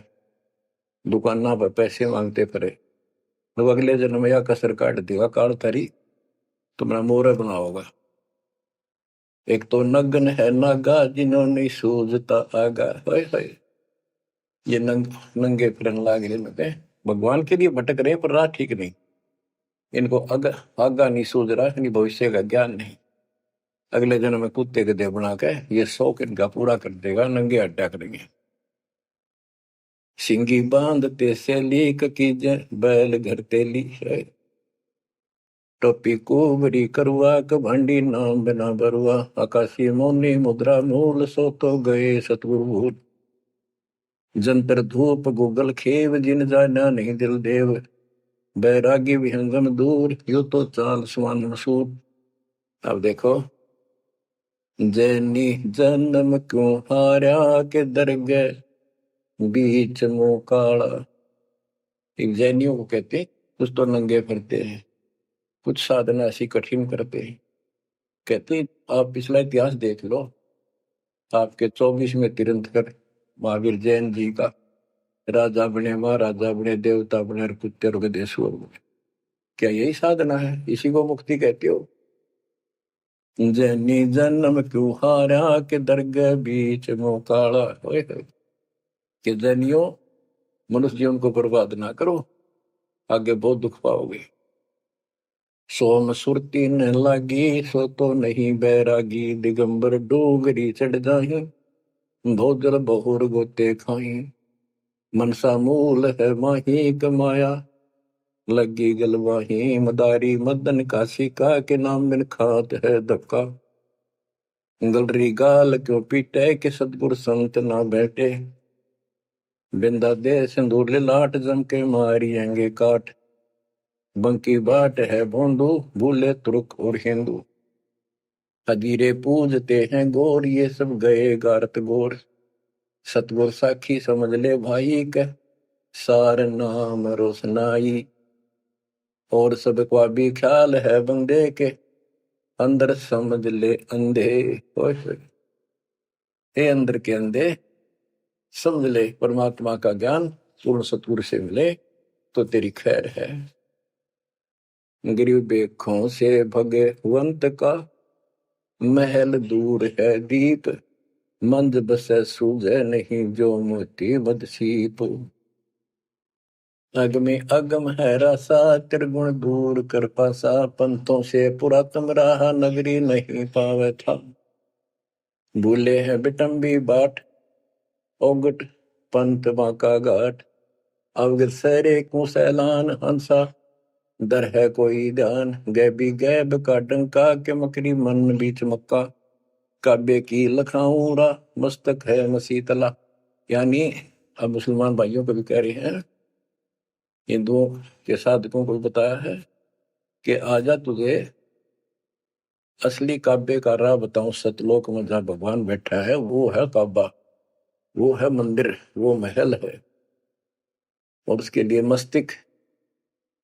Speaker 1: दुकाना पर पैसे मांगते फिरे, तो अगले जन्म में या कसर काट देगा काल थारी, तुम्हारा मोर बनाओगा। एक तो नग्न है नागा, जिन्होंने सूझता आगा। हाय हाय, ये नंगे फिरन लाग रहे, भगवान के लिए भटक रहे पर राह ठीक नहीं। इनको आगा नहीं सूझ रहा, इनकी भविष्य का ज्ञान नहीं। अगले जन्म में कुत्ते के देह बना के ये शौक इनका पूरा कर देगा, नंगे अड्डा करेंगे। सिंगी बांधते से लीक कीजे, बैल घर तेली है। टोपी कुबरी करुआ, कभंडी नाम बिना बरुआ। आकाशी मोनी मुद्रा मूल, सो तो गए सतगुरु भूल। जंतर धूप गूगल खेव, जिन जाना नहीं दिल देव। बैरागी विहंगम दूर, यू तो चाल सुमान मसूर। अब देखो, जैनी जन्म क्यों हारा, के दरगह बीच मुंह काला। एक जैनियों को कहते हैं, कुछ तो नंगे फिरते हैं, कुछ साधना ऐसी कठिन करते हैं कहते आप पिछला इतिहास देख लो, आपके 24वें तीर्थंकर महावीर जैन जी का राजा बने, महाराजा बने, देवता बने और कुत्ते और गधेश्वर बने। क्या यही साधना है? इसी को मुक्ति कहते हो? जैनी जन्म क्यों हारा के दरगाह बीच मोकाला होए कि जैनियों मनुष्य जीवन को बर्बाद ना करो, आगे बहुत दुख पाओगे। सोम सुरती न लागी सो तो नहीं बैरागी, दिगंबर डोगरी चढ़ जाही भोजल बहुर गोते खाई। मनसा मूल है माही कमाया लगी गलवाही, मदारी मदन काशी का के नाम बिन खात है धक्का। गलरी गाल क्यों पीटे के सतगुर संत ना बैठे, बिंदा दे सिंदूर लाट जम के मारियेंगे काट। बंकी बाट है भोंदू भूले तुर्क और हिंदू, हजीरे पूजते हैं गोर ये सब गए गारत गोर। सतगुर साखी समझ ले भाई के सार नाम रोशनाई, और सब का भी ख्याल है बंदे के अंदर समझ ले अंधे। हे अंदर के अंधे, समझ ले परमात्मा का ज्ञान पूर्ण सतगुरु से मिले तो तेरी खैर है। गरीब बेखों से भगवंत का महल दूर है दीप, मंद बसे सूझे नहीं जो मोती बदसीप। अगमे अगम है रसा त्रिगुण दूर कर पासा, पंथों से पुरातन रहा नगरी नहीं पावे था। भूले हैं बिटम्बी बाट ओगट पंथ बाका घाट, अवगत सरे को सैलान हंसा दर है कोई ध्यान। गैबी गैब का डंका के मकरी मन बीच मक्का, काबे की लखाऊरा मस्तक है मसीतला। यानी अब मुसलमान भाइयों को भी कह रहे हैं, हिंदुओं के साधकों को बताया है कि आजा तुझे असली काबे का राह बताऊं। सतलोक में जहां भगवान बैठा है वो है काबा, वो है मंदिर, वो महल है। और उसके लिए मस्तिक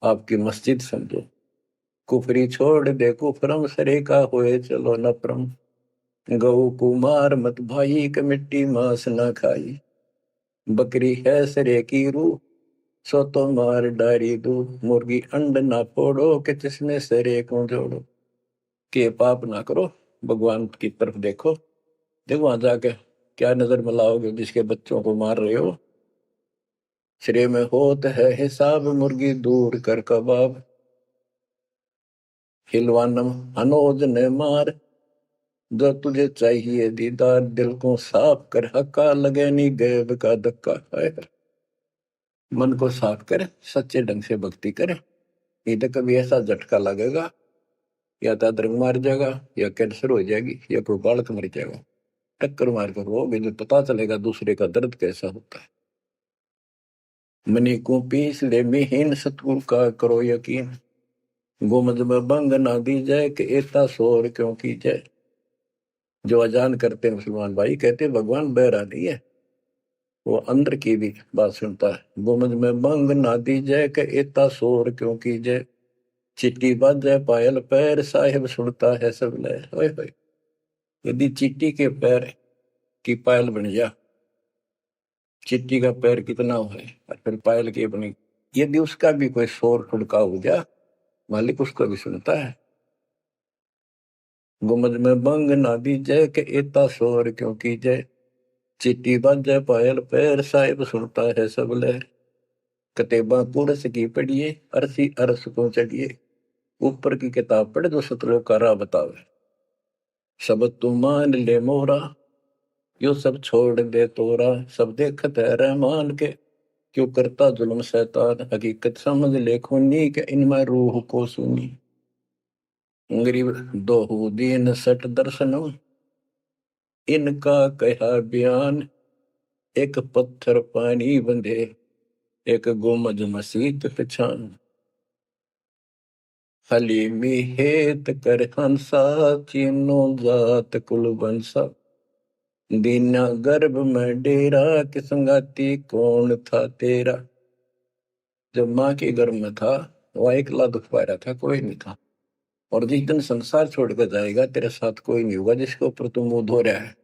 Speaker 1: आपकी मस्जिद समझो। कुफरी छोड़ दे कुफरम सरे का होए चलो न परम, गौ कुमार मत भाई के मिट्टी मांस न खाई। बकरी है सरे की रूह सो तो मार डारी दू, मुर्गी अंड ना फोड़ो कि जिसमें सरे को जोड़ो। के पाप ना करो, भगवान की तरफ देखो। देखो वहां जाके क्या नजर मिलाओगे जिसके बच्चों को मार रहे हो। श्रेय में होत है हिसाब मुर्गी दूर कर कबाब, हिलवानम अनोज ने मार जो तुझे चाहिए दीदार। दिल को साफ कर हक्का लगे नी गैब का धक्का है। मन को साफ कर, सच्चे ढंग से भक्ति कर, नहीं तो कभी ऐसा झटका लगेगा या तो अदरंग मार जाएगा या कैंसर हो जाएगी या कोई बालक मर जाएगा। टक्कर मार कर वो भी पता चलेगा दूसरे का दर्द कैसा होता है। मनी को पीस ले मिहीन सतगुरु का करो यकीन, गुमज में बंग ना दी जाए कि एता शोर क्यों की जाए। जो अजान करते हैं मुसलमान भाई कहते भगवान बहरा नहीं है, वो अंदर की भी बात सुनता है। गुमज में बंग ना दी जाए कि एता शोर क्यों की जाए। चिट्टी बाजे पायल पैर साहिब सुनता है सब लहर। होए होए, यदि चिट्टी के पैर की पायल बन जा, चिट्टी का पैर कितना है और फिर पायल की बनी, यदि उसका भी कोई शोर ठुड़का हो जा, मालिक उसको भी सुनता है। गुमज में बंग ना दी जय के एता शोर क्यों की जय। चिट्टी बाजे पायल पैर साहिब सुनता है सब लहर। कतेबा कुरस की पढ़िए अरसी अरस को चढ़िए, ऊपर की किताब पढ़े तो सतलोक का राह बतावे। शब्द तू मान ले मोरा यो सब छोड़ दे तोरा, सब देखत है रहमान के क्यों करता जुल्म शैतान। हकीकत समझ ले खूनी के इनमें रूह को सुनी। गरीब दोहू दीन सट दर्शनम इनका कहा बयान। एक पत्थर पानी बंधे एक गुमज मसीत पहचान। हलीमी हेत कर हंसा चीनो जात कुल बंसा। दीना गर्भ में डेरा कि संगाती कौन था तेरा। जब माँ के गर्भ में था वह अकेला दुख पा रहा था, कोई नहीं था। और जिस दिन संसार छोड़कर जाएगा तेरे साथ कोई नहीं होगा जिसके ऊपर तू मुंह धो रहा है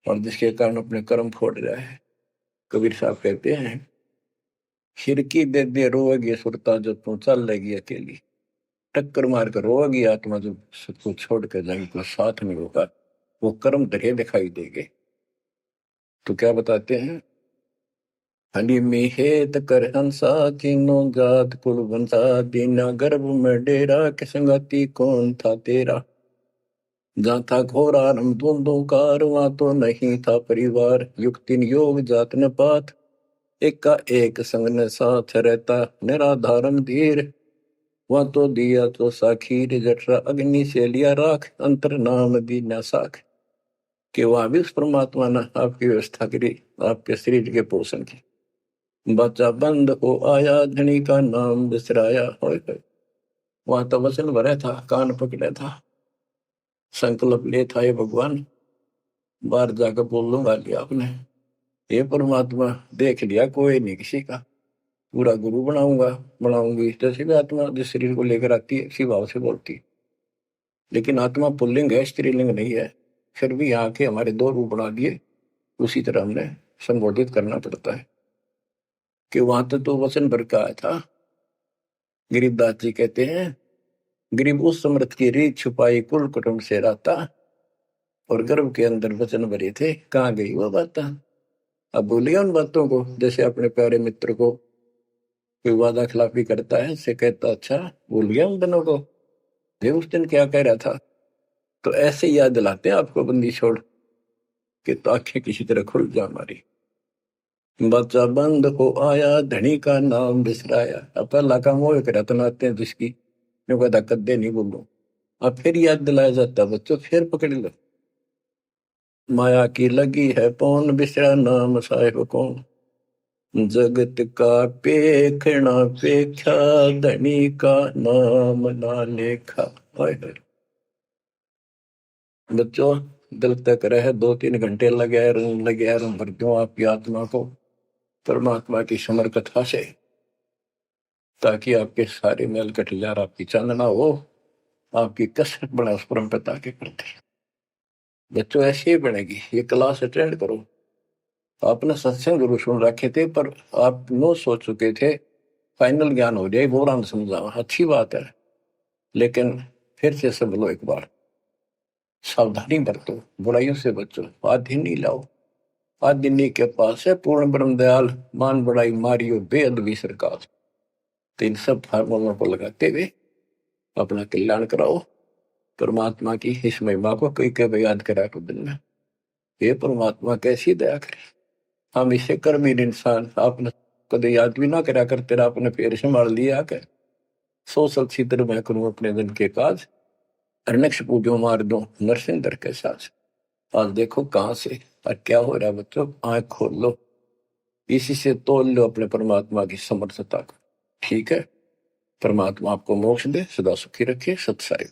Speaker 1: और जिसके कारण अपने कर्म फोड़ रहा है। कबीर साहब कहते हैं, खिड़की दे दे रोएगी सुरता जो तू चल लेगी अकेली। टक्कर मार कर रोएगी आत्मा जो सबको छोड़ कर जाएगी, कोई साथ नहीं होगा, वो कर्म धरे दिखाई देंगे। तो क्या बताते हैं, हनी मिहेत कर हंसा किनो जात कुल बंसा दीना गर्भ में डेरा के संगति कौन था तेरा। जहाँ था घोरा रम धुंधों कार वहां तो नहीं था परिवार। युक्तिन योग जात न पात एक का एक संग न साथ रहता निराधारम धीर। वहां तो दिया तो साखीर जठरा अग्नि से लिया राख अंतर नाम दीना साख। कि वहां भी उस परमात्मा ने आपकी व्यवस्था करी आपके शरीर के पोषण की। बच्चा बंद हो आया धनी का नाम बिसराया। वहां तो वचन भरा था, कान पकड़ा था, संकल्प ले था, ये भगवान बाहर जाकर बोल लूंगा लिया आपने। ये परमात्मा देख लिया कोई नहीं किसी का, पूरा गुरु बनाऊंगा बनाऊंगी। जैसे भी आत्मा जिस शरीर को लेकर आती है इसी भाव से बोलती है, लेकिन आत्मा पुल्लिंग है, स्त्रीलिंग नहीं है। फिर भी यहाँ के हमारे दो रूप बना दिए, उसी तरह हमने संबोधित करना पड़ता है। कि वहां तो वचन भर का आया था। गरीबदास जी कहते हैं, गरीब उस समृद्ध की रीत छुपाई कुल कुटुंब से रहता और गर्भ के अंदर वचन भरे थे, कहाँ गई वो बात। अब भूलिए उन बातों को। जैसे अपने प्यारे मित्र को कोई वादा खिलाफी करता है, से कहता अच्छा भूल गया उन दिनों को, ये उस दिन क्या कह रहा था। तो ऐसे याद दिलाते हैं आपको बंदी छोड़ के, तो आंखें किसी तरह खुल जा हमारी। बच्चा बंद हो आया धनी का नाम बिसराया। अब पहला काम वो एक रत्न आते हैं जिसकी मैं कहता कद्दे नहीं बोलूं। अब फिर याद दिलाया जाता बच्चों, फिर पकड़ लो। माया की लगी है पौन बिसरा नाम साहेब कौन। जगत का पेखना पेख्या धनी का नाम ना लेखा। बच्चों दिल तक रहे 2-3 घंटे लगे भर दूं आपकी आत्मा को परमात्मा की समर कथा से, ताकि आपके सारे मेल कट जाए, आपकी चांदना हो, आपकी कसरत बना उस परम पिता के प्रति। बच्चों ऐसी ही बनेगी। ये क्लास अटेंड करो। आपने सत्संग जरूर सुन रखे थे पर आप नो सोच चुके थे, फाइनल ज्ञान हो जाए बोरान समझा, अच्छी बात है, लेकिन फिर से सब लो एक बार। सावधानी बरतो, बुराइयों से बचो, आधि नहीं लाओ। आदिनी के पास है पूर्ण ब्रह्म दयाल, मान बड़ाई मारियो बेअद भी सरकार। तो इन सब फार्मूलों को लगाते हुए अपना कल्याण कराओ। परमात्मा की इस महिमा को कई कई याद करा कर दिन में, ये परमात्मा कैसी दया करे। हम इसे कर्महीन इंसान आपने कदे याद भी ना करा कर, तेरा अपने पैर संभाल लिया कर। सो सब छित्र मैं करूं अपने दिन के काज, अरनक्ष पूजो मार दो नरसिंदर के साथ। आज देखो कहां से और क्या हो रहा है बच्चों, आंख खोल लो, इसी से तोल लो अपने परमात्मा की समर्थता को। ठीक है, परमात्मा आपको मोक्ष दे, सदा सुखी रखे। सत्साई।